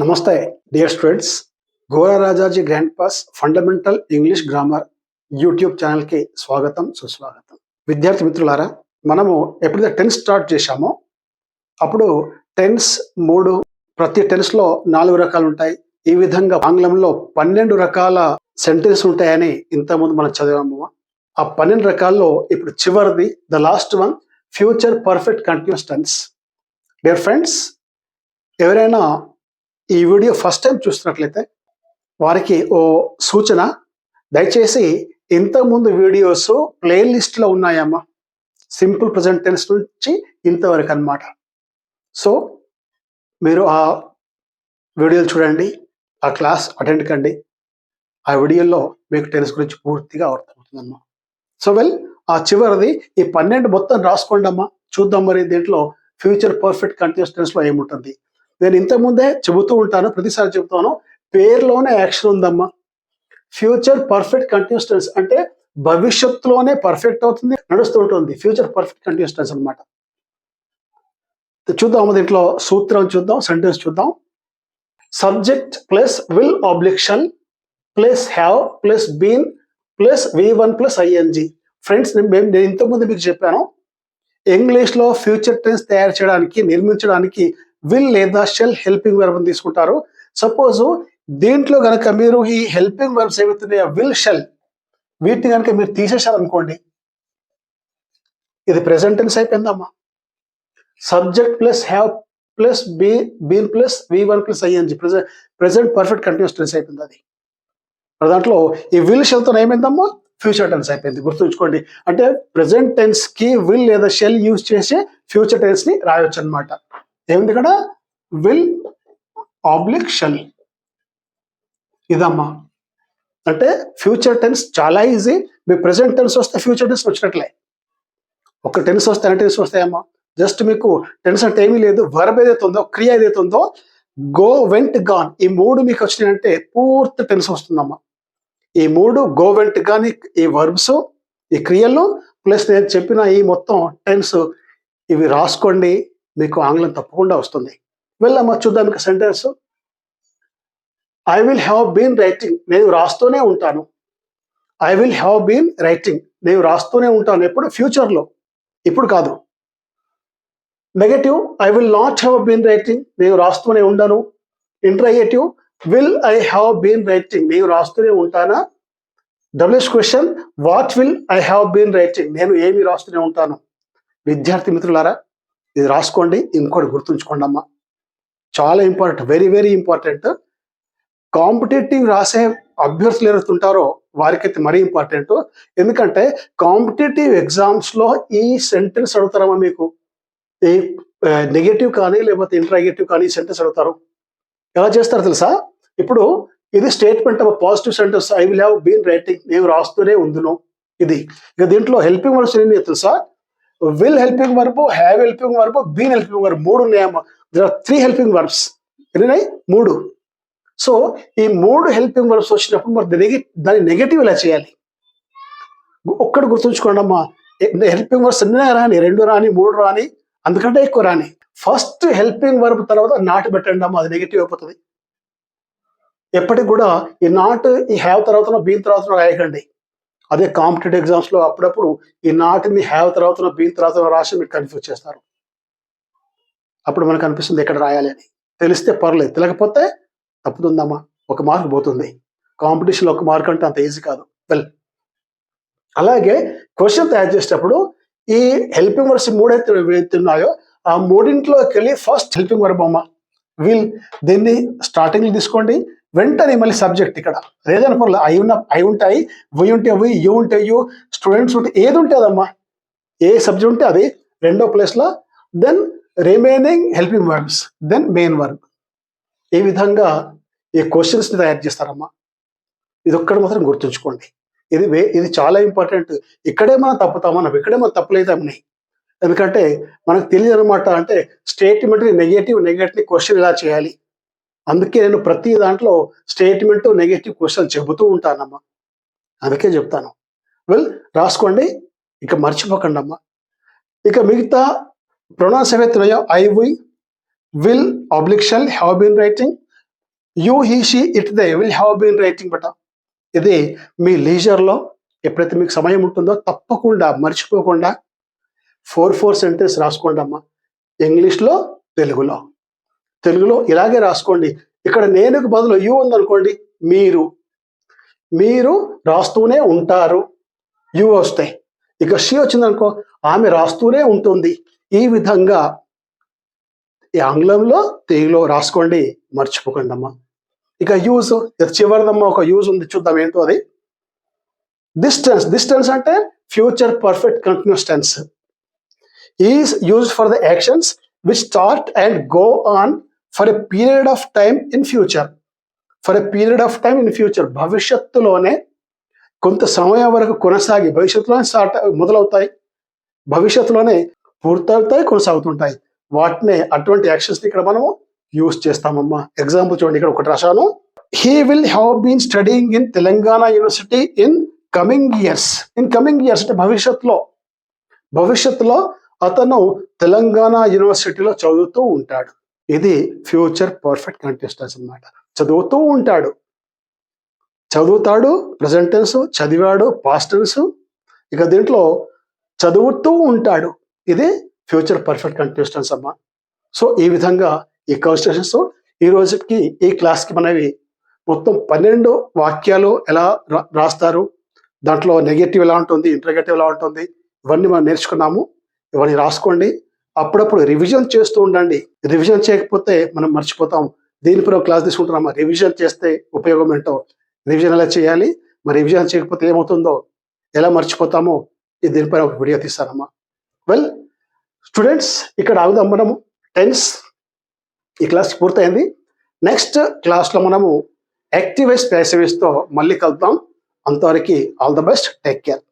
నమస్తే dear students. Gora Rajaji grand pass fundamental English grammar YouTube ఛానల్కి స్వాగతం సుస్వాగతం. విద్యార్థి మిత్రులారా, మనము ఎప్పుడైతే టెన్స్ స్టార్ట్ చేశామో అప్పుడు టెన్స్ ప్రతి టెన్స్లో 4 రకాలు ఉంటాయి. ఈ విధంగా ఆంగ్లంలో 12 రకాల సెంటెన్స్ ఉంటాయని ఇంతకుముందు మనం చదివాము. ఆ 12 రకాల్లో ఇప్పుడు చివరిది, the last one, future perfect continuous tense. Dear friends, ఎవరైనా ఈ వీడియో ఫస్ట్ టైం చూస్తున్నట్లయితే వారికి ఓ సూచన, దయచేసి ఇంతకుముందు వీడియోస్ ప్లేలిస్ట్లో ఉన్నాయమ్మా. సింపుల్ ప్రెజెంట్ టెన్స్ నుంచి ఇంతవరకు అన్నమాట. సో మీరు ఆ వీడియోలు చూడండి, ఆ క్లాస్ అటెండ్ కండి. ఆ వీడియోలో మీకు టెన్స్ గురించి పూర్తిగా అర్థమవుతుందమ్మా. సో ఆ చివరిది ఈ 12 మొత్తం రాసుకోండి అమ్మా. చూద్దాం మరి దీంట్లో ఫ్యూచర్ పర్ఫెక్ట్ కంటిన్యూస్ టెన్స్లో ఏముంటుంది. నేను ఇంతకుముందే చెబుతూ ఉంటాను, ప్రతిసారి చెబుతాను, పేరులోనే యాక్షన్ ఉందమ్మా. ఫ్యూచర్ పర్ఫెక్ట్ కంటిన్యూస్ టెన్స్ అంటే భవిష్యత్తులోనే పర్ఫెక్ట్ అవుతుంది, నడుస్తూ ఉంటుంది. ఫ్యూచర్ పర్ఫెక్ట్ కంటిన్యూస్ టెన్స్ అనమాట. చూద్దాము దీంట్లో సూత్రం చూద్దాం, సెంటెన్స్ చూద్దాం. Subject plus will obligation plus have plus been plus V1 plus ING. Friends, నేను ఇంతకుముందు మీకు చెప్పాను, ఇంగ్లీష్లో ఫ్యూచర్ టెన్స్ తయారు చేయడానికి, నిర్మించడానికి విల్ లేదా షెల్ హెల్పింగ్ వర్బ్ తీసుకుంటారు. సపోజ్ దీంట్లో కనుక మీరు ఈ హెల్పింగ్ వర్బ్స్ ఏవైతున్నాయో విల్, షెల్, వీటిని కనుక మీరు తీసేశారనుకోండి, ఇది ప్రెసెంట్ టెన్స్ అయిపోయిందమ్మా. Subject plus have plus been plus V1 plus ING present perfect continuous tense అయిపోయింది. అది దాంట్లో ఈ విల్ షెల్తో ఏమైందమ్మా, ఫ్యూచర్ టెన్స్ అయిపోయింది. గుర్తుంచుకోండి, అంటే ప్రెసెంట్ టెన్స్ కి విల్ లేదా షెల్ యూజ్ చేసి ఫ్యూచర్ టెన్స్ ని రాయొచ్చు అనమాట. ఏముంది ఇక్కడ, విల్ ఆబ్లిక్ షెల్, ఇదమ్మా. అంటే ఫ్యూచర్ టెన్స్ చాలా ఈజీ. మీ ప్రెసెంట్ టెన్స్ వస్తే ఫ్యూచర్ టెన్స్ వచ్చినట్లే. ఒక టెన్స్ వస్తే అన్ని టెన్స్ వస్తాయమ్మా. జస్ట్ మీకు టెన్స్ అంటే ఏమీ లేదు, వర్బ్ ఏదైతే ఉందో, క్రియ ఏదైతే ఉందో, గో, వెంట్, గాన్, ఈ 3 మీకు వచ్చినాయంటే పూర్తి టెన్స్ వస్తుందమ్మా. ఈ 3 గో, వెంట్, గాన్, ఈ వర్బ్స్, ఈ క్రియలు ప్లస్ నేను చెప్పిన ఈ మొత్తం టెన్స్, ఇవి రాసుకోండి, మీకు ఆంగ్లం తప్పకుండా వస్తుంది. వెళ్ళమ్మా చూద్దాం ఇక sentence. I will have been writing, నేను రాస్తూనే ఉంటాను. I will have been writing, నేను రాస్తూనే ఉంటాను. ఎప్పుడు, ఫ్యూచర్లో, ఇప్పుడు కాదు. Negative, I will not have been writing, నేను రాస్తూనే ఉండను. Interrogative, will I have been writing, నేను రాస్తూనే ఉంటానా. WH question, what will I have been writing, నేను ఏమి రాస్తూనే ఉంటాను. విద్యార్థి మిత్రులారా, ఇది రాసుకోండి. ఇంకోటి గుర్తుంచుకోండి అమ్మా, చాలా important, very very important. Competitive రాసే అభ్యర్థులు ఎవరుంటారో వారికైతే మరీ ఇంపార్టెంట్. ఎందుకంటే కాంపిటేటివ్ ఎగ్జామ్స్లో ఈ సెంటెన్స్ అడుగుతారమ్మా. మీకు ఈ నెగటివ్ కానీ లేకపోతే ఇంట్రాగేటివ్ కానీ సెంటెన్స్ అడుగుతారు. ఎలా చేస్తారు తెలుసా? ఇప్పుడు ఇది statement of positive sentence, I will have been writing, నేను రాస్తూనే ఉందును. ఇది ఇక దీంట్లో హెల్పింగ్ వర్బ్స్ ఏమి తెలుసా? Will helping verb, have helping verb, been helping verb, 3 ఉన్నాయమ్మా. There are 3 helping verbs. ఎన్ని? 3. సో ఈ 3 హెల్పింగ్ వర్బ్స్ వచ్చినప్పుడు మరి దాని నెగటివ్ ఎలా చేయాలి? ఒక్కటి గుర్తుంచుకోండి అమ్మా, హెల్పింగ్ వర్బ్స్ ఎన్ని రాని, 2 రాని, 3 రాని, అందుకంటే ఎక్కువ రాని. ఫస్ట్ హెల్పింగ్ వర్బ్ తర్వాత నాట్ పెట్టండి అమ్మా, అది నెగటివ్ అయిపోతుంది. ఎప్పటికి కూడా ఈ నాట్, ఈ హ్యావ్ తర్వాత, బీన్ తర్వాత రాయకండి. అదే కాంపిటేటివ్ ఎగ్జామ్స్లో అప్పుడప్పుడు ఈ నాట్ని హ్యావ్ తర్వాత, బీన్ తర్వాత రాసి మీకు కన్ఫ్యూజ్ చేస్తారు. అప్పుడు మనకు అనిపిస్తుంది ఎక్కడ రాయాలి అని. తెలిస్తే పర్లేదు, తెలియకపోతే తప్పుతుందమ్మా, 1 మార్క్ పోతుంది. కాంపిటీషన్లో 1 మార్క్ అంటే అంత ఈజీ కాదు. అలాగే క్వశ్చన్ తయారు చేసేటప్పుడు ఈ హెల్పింగ్ వర్బ్స్ 3 అయితే ఉన్నాయో ఆ 3ఇంట్లోకి వెళ్ళి ఫస్ట్ హెల్పింగ్ వర్బ్ అమ్మ విల్, దీన్ని స్టార్టింగ్లో తీసుకోండి. వెంటనే మళ్ళీ సబ్జెక్ట్, ఇక్కడ ఏదైనా పర్లేదు, అయి ఉంటాయి, వి ఉంటే వి, యూ ఉంటే యూ, స్టూడెంట్స్ ఉంటే ఏది ఉంటే అదమ్మా, ఏ సబ్జెక్ట్ ఉంటే అది 2వ ప్లేస్లో. Then remaining helping verbs, then main verb. ఈ విధంగా ఈ క్వశ్చన్స్ని తయారు చేస్తారమ్మా. ఇది ఒక్కటి మాత్రం గుర్తుంచుకోండి. ఇది చాలా ఇంపార్టెంట్. ఇక్కడే మనం తప్పుతామన్నా, ఇక్కడే మనం తప్పులైతామని. ఎందుకంటే మనకు తెలియదు అనమాట. అంటే స్టేట్మెంట్ నెగటివ్ క్వశ్చన్ ఇలా చేయాలి. అందుకే నేను ప్రతి దాంట్లో స్టేట్మెంట్, నెగటివ్ క్వశ్చన్ చెబుతూ ఉంటానమ్మా. అందుకే చెప్తాను. రాసుకోండి, ఇక మర్చిపోకండి అమ్మా. ఇక మిగతా ప్రొనౌన్స్ ఏవైతే ఉన్నాయో, I will oblique shall have been writing, you he she it they will have been writing but. ఇది మీ లీజర్లో ఎప్పుడైతే మీకు సమయం ఉంటుందో తప్పకుండా మర్చిపోకుండా 4 సెంటెన్స్ రాసుకోండి అమ్మా. ఇంగ్లీష్లో, తెలుగులో ఇలాగే రాసుకోండి. ఇక్కడ నేనుకు బదులు యూ ఉందనుకోండి, మీరు రాస్తూనే ఉంటారు, యూ వస్తాయి. ఇక షీ వచ్చిందనుకో, ఆమె రాస్తూనే ఉంటుంది. ఈ విధంగా ఈ ఆంగ్లంలో, తెలుగులో రాసుకోండి, మర్చిపోకండి అమ్మా. ఇక యూజ్ చివరిదమ్మా, ఒక యూజ్ ఉంది, చూద్దాం ఏంటో అది. డిస్టెన్స్ అంటే future perfect continuous tense. Is used for the actions which start and go on for a period of time in future. భవిష్యత్తులోనే కొంత సమయం వరకు కొనసాగి, భవిష్యత్తులోనే మొదలవుతాయి, భవిష్యత్తులోనే పూర్తవుతాయి, కొనసాగుతుంటాయి. వాటినే అటువంటి యాక్షన్స్ ఇక్కడ మనము యూజ్ చేస్తామమ్మా. ఎగ్జాంపుల్ చూడండి, ఇక్కడ ఒకటి రాశాను. He will have been studying in Telangana university in coming years. అంటే భవిష్యత్తులో అతను తెలంగాణ యూనివర్సిటీలో చదువుతూ ఉంటాడు. ఇది ఫ్యూచర్ పర్ఫెక్ట్ కంటిన్యూస్ టెన్స్ అన్నమాట. చదువుతూ ఉంటాడు, చదువుతాడు ప్రెజెంట్ టెన్స్, చదివాడు పాస్ట్ టెన్స్. ఇక దీంట్లో చదువుతూ ఉంటాడు, ఇది ఫ్యూచర్ పర్ఫెక్ట్ కంటిన్యూస్ టెన్స్ అమ్మా. సో ఈ విధంగా ఈ కాన్స్టిట్యూషన్స్ ఈ రోజుకి, ఈ క్లాస్కి మనవి మొత్తం 12 వాక్యాలు ఎలా రాస్తారు, దాంట్లో నెగటివ్ ఎలా ఉంటుంది, ఇంటర్గేటివ్ ఎలా ఉంటుంది, ఇవన్నీ మనం నేర్చుకున్నాము. ఇవన్నీ రాసుకోండి, అప్పుడప్పుడు రివిజన్ చేస్తూ ఉండండి. రివిజన్ చేయకపోతే మనం మర్చిపోతాం. దీనిపై క్లాస్ తీసుకుంటున్నామా, రివిజన్ చేస్తే ఉపయోగం ఏంటో, రివిజన్ ఎలా చేయాలి, మరి రివిజన్ చేయకపోతే ఏమవుతుందో, ఎలా మర్చిపోతామో, దీనిపైన ఒక వీడియో తీస్తానమ్మా. వెల్ స్టూడెంట్స్, ఇక్కడ ఆగుదాం మనము. టెన్స్ ఈ క్లాస్ పూర్తయింది. నెక్స్ట్ క్లాస్లో మనము యాక్టివ్ వాయిస్, ప్యాసివ్ వాయిస్తో మళ్ళీ కలుద్దాం. అంతవరకు all the best, take care.